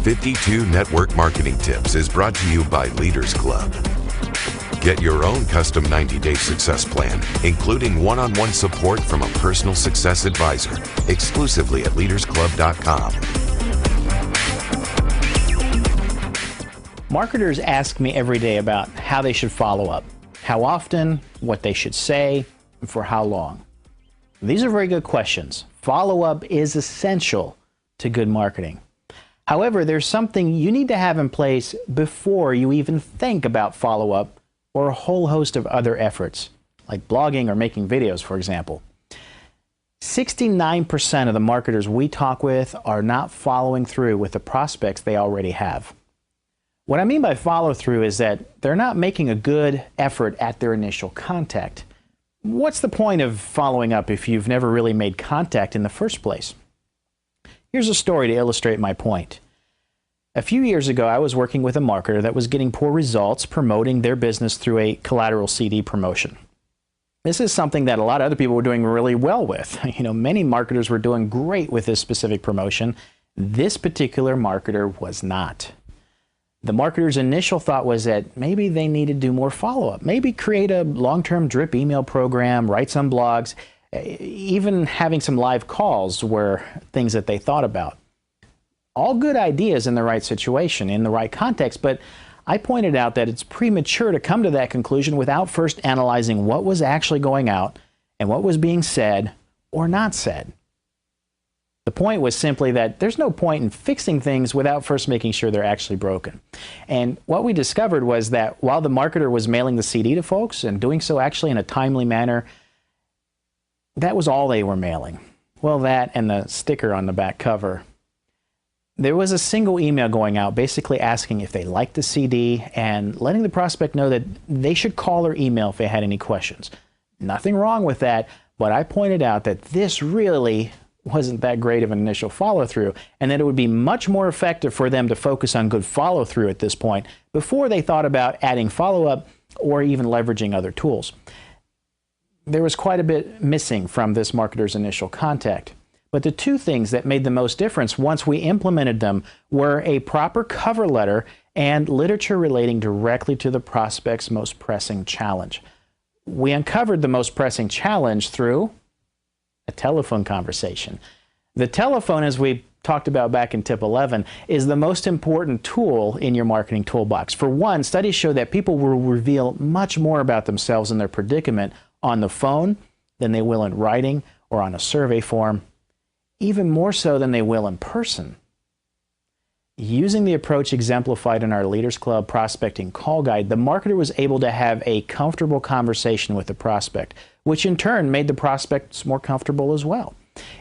52 Network Marketing Tips is brought to you by Leaders Club. Get your own custom 90-day success plan, including one-on-one support from a personal success advisor, exclusively at leadersclub.com. Marketers ask me every day about how they should follow up, how often, what they should say, and for how long. These are very good questions. Follow-up is essential to good marketing. However, there's something you need to have in place before you even think about follow-up or a whole host of other efforts, like blogging or making videos, for example. 69% of the marketers we talk with are not following through with the prospects they already have. What I mean by follow through is that they're not making a good effort at their initial contact. What's the point of following up if you've never really made contact in the first place? Here's a story to illustrate my point. A few years ago, I was working with a marketer that was getting poor results promoting their business through a collateral CD promotion. This is something that a lot of other people were doing really well with. Many marketers were doing great with this specific promotion. This particular marketer was not. The marketer's initial thought was that maybe they needed to do more follow-up, maybe create a long-term drip email program, write some blogs, even having some live calls were things that they thought about. All good ideas in the right situation, in the right context, but I pointed out that it's premature to come to that conclusion without first analyzing what was actually going out and what was being said or not said. The point was simply that there's no point in fixing things without first making sure they're actually broken. And what we discovered was that while the marketer was mailing the CD to folks and doing so actually in a timely manner, that was all they were mailing. Well, that and the sticker on the back cover. There was a single email going out basically asking if they liked the CD and letting the prospect know that they should call or email if they had any questions. Nothing wrong with that, but I pointed out that this really wasn't that great of an initial follow-through, and that it would be much more effective for them to focus on good follow-through at this point before they thought about adding follow-up or even leveraging other tools. There was quite a bit missing from this marketer's initial contact. But the two things that made the most difference once we implemented them were a proper cover letter and literature relating directly to the prospect's most pressing challenge. We uncovered the most pressing challenge through a telephone conversation. The telephone, as we talked about back in tip 11, is the most important tool in your marketing toolbox. For one, studies show that people will reveal much more about themselves and their predicament on the phone than they will in writing or on a survey form, even more so than they will in person. Using the approach exemplified in our Leaders Club Prospecting Call Guide, the marketer was able to have a comfortable conversation with the prospect, which in turn made the prospects more comfortable as well.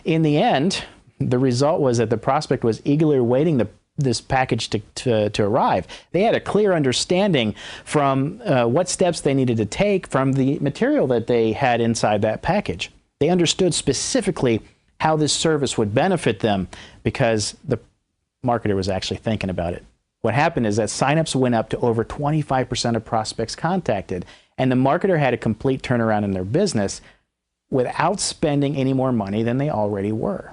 In the end, the result was that the prospect was eagerly awaiting this package to arrive. They had a clear understanding from what steps they needed to take from the material that they had inside that package. They understood specifically how this service would benefit them because the marketer was actually thinking about it. What happened is that signups went up to over 25% of prospects contacted, and the marketer had a complete turnaround in their business without spending any more money than they already were.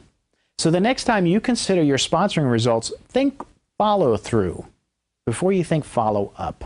So the next time you consider your sponsoring results, think follow through before you think follow up.